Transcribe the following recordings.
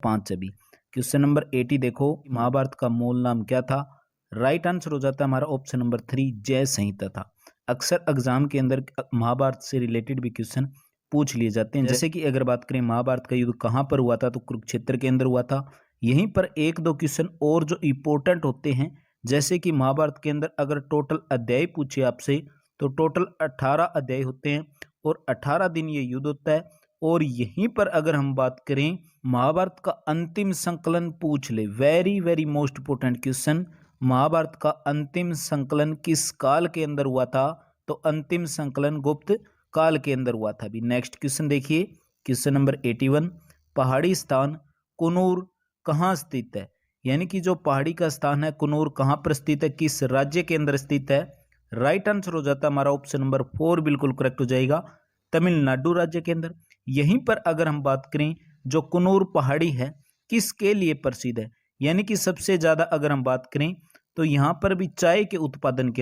5 अभी। Question number 80 देखो, महाभारत का मूल नाम क्या था? राइट आंसर हो जाता है हमारा ऑप्शन नंबर 3 जय संहिता था। अक्सर एग्जाम के अंदर महाभारत से रिलेटेड भी क्वेश्चन पूछ लिए जाते हैं। जैसे कि अगर बात करें महाभारत का युद्ध कहाँ पर हुआ था, तो कुरुक्षेत्र के अंदर हुआ था। यहीं पर एक दो क्वेश्चन और जो इंपॉर्टेंट होते हैं, जैसे कि महाभारत के अंदर अगर टोटल अध्याय पूछे आपसे तो टोटल 18 अध्याय होते हैं और 18 दिन ये युद्ध होता है। और यहीं पर अगर हम बात करें महाभारत का अंतिम संकलन पूछ ले, very very most important question, Mahabharata का अंतिम संकलन किस काल के अंदर हुआ था? तो अंतिम संकलन गुप्त काल के अंदर हुआ था। अभी नेक्स्ट क्वेश्चन देखिए, क्वेश्चन नंबर 81, पहाड़ी स्थान कुनूर कहाँ स्थित है? यानी कि जो पहाड़ी का स्थान है कुनूर कहाँ पर स्थित है, किस राज्य के अंदर स्थित है? राइट आंसर हो जाता है हमारा ऑप्शन नंबर 4 बिल्कुल करेक्ट हो जाएगा, तमिलनाडु राज्य के अंदर। यहीं पर अगर हम बात करें जो कुनूर पहाड़ी है किसके लिए प्रसिद्ध है? यानी कि सबसे ज्यादा अगर हम बात करें तो यहाँ पर भी चाय के उत्पादन के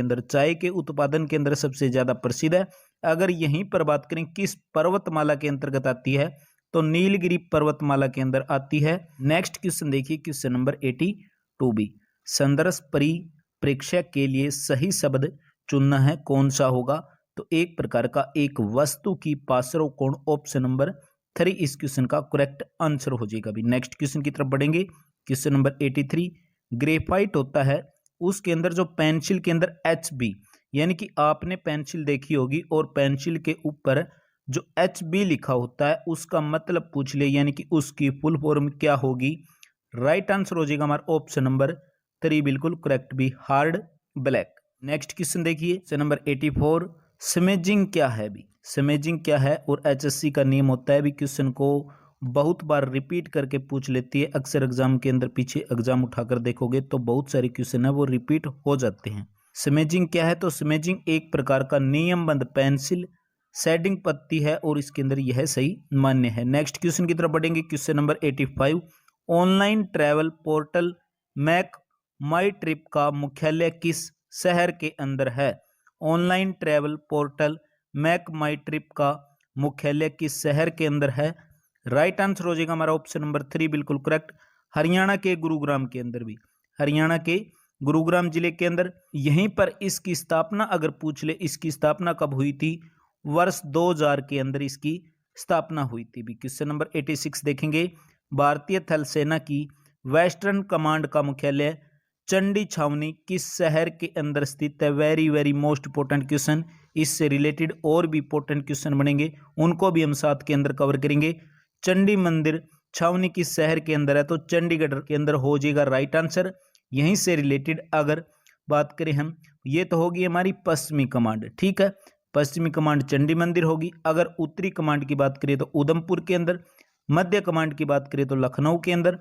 अंदर सबसे ज्यादा प्रसिद्ध है। अगर यहीं पर बात करें किस पर्वतमाला के अंतर्गत आती है, तो नीलगिरी पर्वतमाला के अंदर आती है। नेक्स्ट क्वेश्चन देखिए, क्वेश्चन नंबर 82 बी, संदर्भ परिप्रेक्ष्य के लिए सही शब्द चुनना है, कौन सा होगा? तो एक प्रकार का एक वस्तु की पार्श्व कोण, ऑप्शन नंबर 3 इस क्वेश्चन का करेक्ट आंसर हो जाएगा। अभी नेक्स्ट क्वेश्चन की तरफ बढ़ेंगे, क्वेश्चन नंबर 83, ग्रेफाइट होता है उसके अंदर जो पेंसिल के अंदर HB, यानी कि आपने पेंसिल देखी होगी और पेंसिल के ऊपर जो HB लिखा होता है उसका मतलब पूछ ले, यानी कि उसकी फुल फॉर्म क्या होगी? राइट आंसर हो जाएगा हमारा ऑप्शन नंबर 3 बिल्कुल करेक्ट भी, हार्ड ब्लैक। नेक्स्ट क्वेश्चन देखिए, क्वेश्चन नंबर 84, स्मेजिंग क्या है? भी स्मेजिंग क्या है और HSC का नियम होता है। भी क्वेश्चन को बहुत बार रिपीट करके पूछ लेती है अक्सर एग्जाम के अंदर, पीछे एग्जाम उठाकर देखोगे तो बहुत सारे क्वेश्चन है वो रिपीट हो जाते हैं। स्मेजिंग क्या है? तो स्मेजिंग एक प्रकार का नियमबद्ध पेंसिल शेडिंग पद्धति है और इसके अंदर यह सही मान्य है। नेक्स्ट क्वेश्चन की तरफ बढ़ेंगे, question number 85, online travel portal Make My Trip का मुख्यालय किस शहर के अंदर है? Online travel portal Make My Trip का मुख्यालय किस शहर के अंदर है? राइट आंसर हो जाएगा हमारा ऑप्शन नंबर 3 बिल्कुल करेक्ट, हरियाणा के गुरुग्राम के अंदर। भी हरियाणा के गुरुग्राम जिले के अंदर। यहीं पर इसकी स्थापना अगर पूछ ले, इसकी स्थापना कब हुई थी? वर्ष 2000 के अंदर इसकी स्थापना हुई थी। भी क्वेश्चन नंबर 86 देखेंगे, भारतीय थल सेना की वेस्टर्न कमांड का मुख्यालय चंडी छावनी किस शहर के अंदर स्थित है? Very very most important question, इससे रिलेटेड और भी इंपोर्टेंट क्वेश्चन बनेंगे, उनको भी हम साथ के अंदर कवर करेंगे। चंडी मंदिर छावनी किस शहर के अंदर है? तो चंडीगढ़ के अंदर हो जाएगा राइट आंसर। यहीं से रिलेटेड अगर बात करें हम, ये तो होगी हमारी पश्चिमी कमांड, ठीक है, पश्चिमी कमांड चंडी मंदिर होगी। अगर उत्तरी कमांड की बात करें तो उधमपुर के अंदर, मध्य कमांड की बात करें तो लखनऊ के अंदर,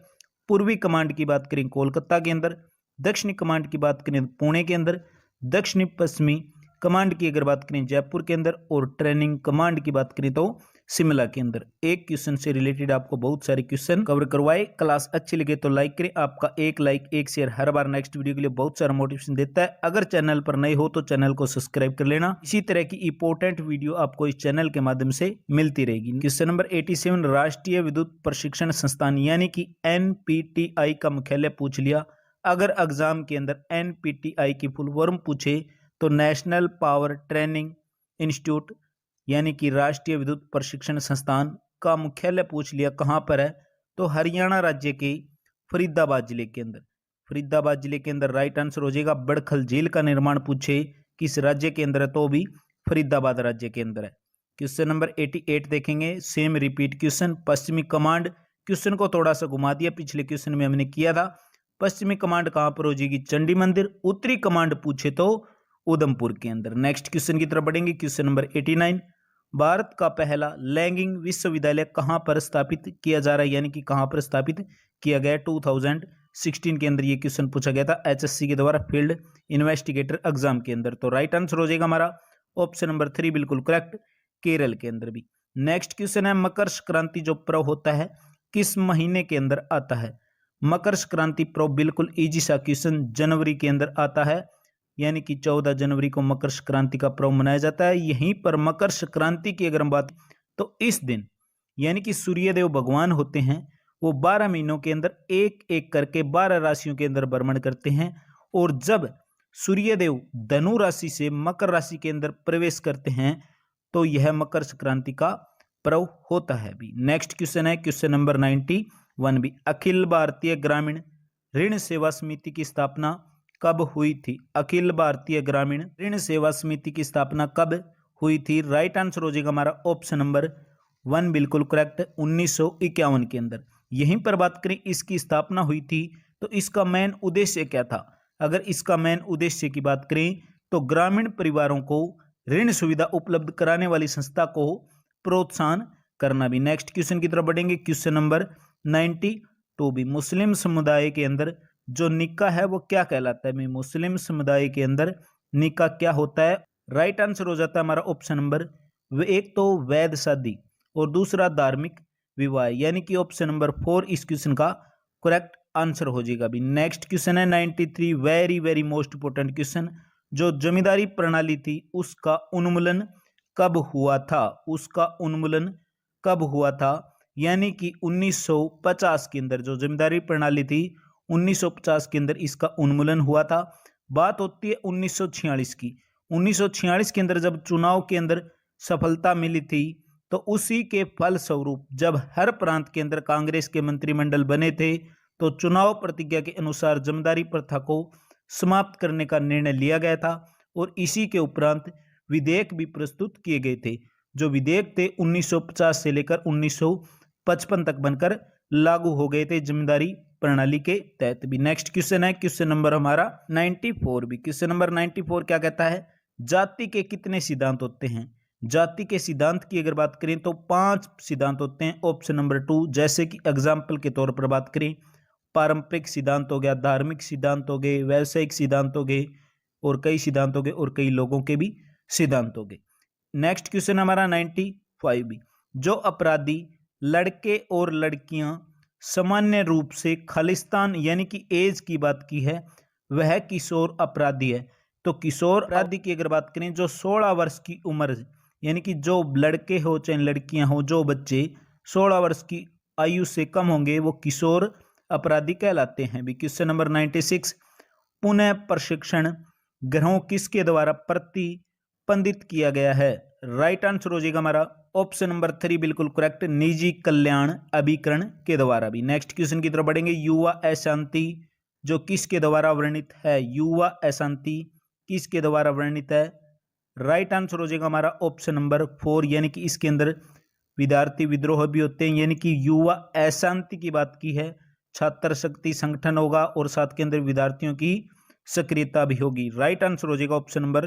पूर्वी कमांड की बात करें कोलकाता के अंदर, दक्षिणी कमांड की बात करें तो पुणे के अंदर, दक्षिणी पश्चिमी कमांड की अगर बात करें जयपुर के अंदर, और ट्रेनिंग कमांड की बात करें तो शिमला के अंदर। एक क्वेश्चन से रिलेटेड आपको बहुत सारे क्वेश्चन कवर करवाए। क्लास अच्छी लगे तो लाइक करें, आपका एक लाइक एक शेयर हर बार नेक्स्ट वीडियो के लिए बहुत सारा मोटिवेशन देता है। अगर चैनल पर नए हो तो चैनल को सब्सक्राइब कर लेना, इसी तरह की इंपॉर्टेंट वीडियो आपको इस चैनल के माध्यम से मिलती रहेगी। क्वेश्चन नंबर 87, राष्ट्रीय विद्युत प्रशिक्षण संस्थान यानी कि NPTI का मुख्यालय पूछ लिया। अगर एग्जाम के अंदर NPTI की फुल फॉर्म पूछे तो नेशनल पावर ट्रेनिंग इंस्टीट्यूट यानी कि राष्ट्रीय विद्युत प्रशिक्षण संस्थान का मुख्यालय पूछ लिया कहाँ पर है? तो हरियाणा राज्य के फरीदाबाद जिले के अंदर। फरीदाबाद जिले के अंदर राइट आंसर हो जाएगा। बड़खल झील का निर्माण पूछे किस राज्य के अंदर है? तो भी फरीदाबाद राज्य के अंदर है। क्वेश्चन नंबर 88 देखेंगे, सेम रिपीट क्वेश्चन, पश्चिमी कमांड। क्वेश्चन को थोड़ा सा घुमा दिया, पिछले क्वेश्चन में हमने किया था। पश्चिमी कमांड कहां पर हो जाएगी? चंडी मंदिर। उत्तरी कमांड पूछे तो उधमपुर के अंदर। नेक्स्ट क्वेश्चन की तरफ बढ़ेंगे, क्वेश्चन नंबर 89, भारत का पहला लैंगिंग विश्वविद्यालय कहां पर स्थापित किया जा रहा है? यानी कि कहां पर स्थापित किया गया? 2016 के अंदर ये क्वेश्चन पूछा गया था HSC के द्वारा फील्ड इन्वेस्टिगेटर एग्जाम के अंदर। तो राइट आंसर हो जाएगा हमारा ऑप्शन नंबर 3 बिल्कुल करेक्ट, केरल के अंदर। भी नेक्स्ट क्वेश्चन है, मकर संक्रांति जो पर्व होता है किस महीने के अंदर आता है? मकर संक्रांति पर्व बिल्कुल इजी सा क्वेश्चन, जनवरी के अंदर आता है, यानी कि 14 जनवरी को मकर संक्रांति का पर्व मनाया जाता है। यहीं पर मकर संक्रांति की अगर हम बात तो इस दिन यानी कि सूर्यदेव भगवान होते हैं वो 12 महीनों के अंदर एक एक करके 12 राशियों के अंदर भ्रमण करते हैं, और जब सूर्यदेव धनु राशि से मकर राशि के अंदर प्रवेश करते हैं तो यह मकर संक्रांति का पर्व होता है भी। नेक्स्ट क्वेश्चन है क्वेश्चन नंबर 91 भी। अखिल भारतीय ग्रामीण ऋण सेवा समिति की स्थापना कब हुई थी? अखिल भारतीय ग्रामीण ऋण सेवा समिति की स्थापना कब हुई थी? राइट आंसर हो जाएगा हमारा ऑप्शन नंबर 1 बिल्कुल करेक्ट, 1951 के अंदर। यहीं पर बात करें इसकी स्थापना हुई थी तो इसका मेन उद्देश्य क्या था? अगर इसका मेन उद्देश्य की बात करें तो ग्रामीण परिवारों को ऋण सुविधा उपलब्ध कराने वाली संस्था को प्रोत्साहन करना भी। नेक्स्ट क्वेश्चन की तरफ बढ़ेंगे क्वेश्चन नंबर 92 भी। मुस्लिम समुदाय के अंदर जो निकाह है वो क्या कहलाता है? मुस्लिम समुदाय के अंदर निकाह क्या होता है? राइट आंसर हो जाता है हमारा ऑप्शन नंबर, एक तो वैध शादी और दूसरा धार्मिक विवाह, यानी कि ऑप्शन नंबर 4 इस क्वेश्चन का करेक्ट आंसर हो जाएगा भी। नेक्स्ट क्वेश्चन है 93, very very most important question. जो जमींदारी प्रणाली थी उसका उन्मूलन कब हुआ था? उसका उन्मूलन कब हुआ था? यानी कि 1950 के अंदर जो जमींदारी प्रणाली थी 1950 के अंदर इसका उन्मूलन हुआ था। बात होती है 1946 की। 1946 के अंदर जब चुनाव के अंदर सफलता मिली थी तो उसी के फलस्वरूप जब हर प्रांत के अंदर कांग्रेस के मंत्रिमंडल बने थे तो चुनाव प्रतिज्ञा के अनुसार जमींदारी प्रथा को समाप्त करने का निर्णय लिया गया था, और इसी के उपरांत विधेयक भी प्रस्तुत किए गए थे। जो विधेयक थे 1950 से लेकर 1955 तक बनकर लागू हो गए थे जमींदारी प्रणाली के तहत भी। नेक्स्ट क्वेश्चन है क्वेश्चन नंबर हमारा 94 भी। क्वेश्चन नंबर 94 क्या कहता है? जाति के कितने सिद्धांत होते हैं? जाति के सिद्धांत की अगर बात करें तो 5 सिद्धांत होते हैं, ऑप्शन नंबर 2। जैसे कि एग्जाम्पल के तौर पर बात करें, पारंपरिक सिद्धांत हो गया, धार्मिक सिद्धांत हो गए, व्यावसायिक सिद्धांत हो गए, और कई सिद्धांत हो गए, और कई लोगों के भी सिद्धांत हो गए। नेक्स्ट क्वेश्चन हमारा 95 भी। जो अपराधी लड़के और लड़कियां सामान्य रूप से खालिस्तान यानी कि एज की बात की है वह किशोर अपराधी है। तो किशोर अपराधी की अगर बात करें जो 16 वर्ष की उम्र यानी कि जो लड़के हो चाहे लड़कियां हो, जो बच्चे 16 वर्ष की आयु से कम होंगे वो किशोर अपराधी कहलाते हैं भी। क्वेश्चन नंबर 96, पुनः प्रशिक्षण ग्रहों किसके द्वारा प्रतिबंधित किया गया है? राइट आंसर हो जाएगा हमारा ऑप्शन नंबर 3 बिल्कुल करेक्ट, निजी कल्याण अभिकरण के द्वारा भी। नेक्स्ट क्वेश्चन की तरफ बढ़ेंगे। युवा अशांति जो किसके द्वारा वर्णित है? युवा अशांति किसके द्वारा वर्णित है? राइट आंसर हो जाएगा हमारा ऑप्शन नंबर 4, यानी कि इसके अंदर विद्यार्थी विद्रोह भी होते हैं, यानी कि युवा अशांति की बात की है। छात्र शक्ति संगठन होगा और साथ के अंदर विद्यार्थियों की सक्रियता भी होगी। राइट आंसर हो जाएगा ऑप्शन नंबर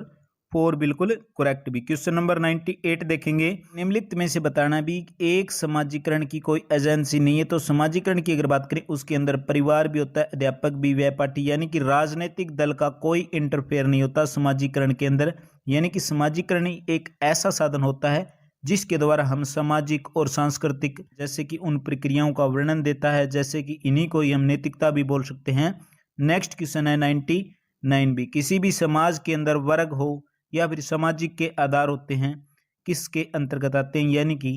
4 बिल्कुल करेक्ट भी। क्वेश्चन नंबर 98 देखेंगे। निम्नलिखित में से बताना भी एक समाजीकरण की कोई एजेंसी नहीं है। तो समाजीकरण की अगर बात करें उसके अंदर परिवार भी होता है, अध्यापक भी, व्यापारी, यानी कि राजनीतिक दल का कोई इंटरफेयर नहीं होता समाजीकरण के अंदर। यानी कि समाजीकरण एक ऐसा साधन होता है जिसके द्वारा हम सामाजिक और सांस्कृतिक जैसे कि उन प्रक्रियाओं का वर्णन देता है, जैसे कि इन्हीं को ही हम नैतिकता भी बोल सकते हैं। नेक्स्ट क्वेश्चन है 99 भी। किसी भी समाज के अंदर वर्ग हो या फिर सामाजिक के आधार होते हैं किसके अंतर्गत आते हैं? यानी कि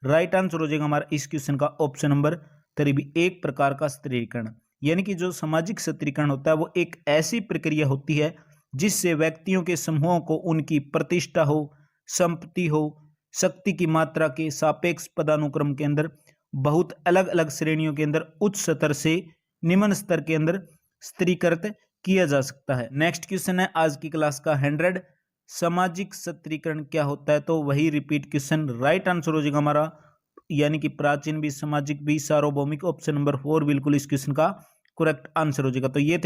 राइट आंसर हो जाएगा हमारा इस क्वेश्चन का ऑप्शन नंबर 3 भी, एक प्रकार का स्त्रीकरण। यानी कि जो सामाजिक स्त्रीकरण होता है वो एक ऐसी प्रक्रिया होती है जिससे व्यक्तियों के समूहों को उनकी प्रतिष्ठा हो, संपत्ति हो, शक्ति की मात्रा के सापेक्ष पदानुक्रम के अंदर बहुत अलग अलग श्रेणियों के अंदर उच्च स्तर से निम्न स्तर के अंदर स्त्रीकृत किया जा सकता है। नेक्स्ट क्वेश्चन है आज की क्लास का 100, सामाजिक स्त्रीकरण क्या होता है? तो वही रिपीट क्वेश्चन। राइट आंसर हो जाएगा हमारा यानी कि प्राचीन भी, सामाजिक भी, सार्वभौमिक, ऑप्शन नंबर 4 बिल्कुल इस क्वेश्चन का करेक्ट आंसर हो जाएगा। तो ये थे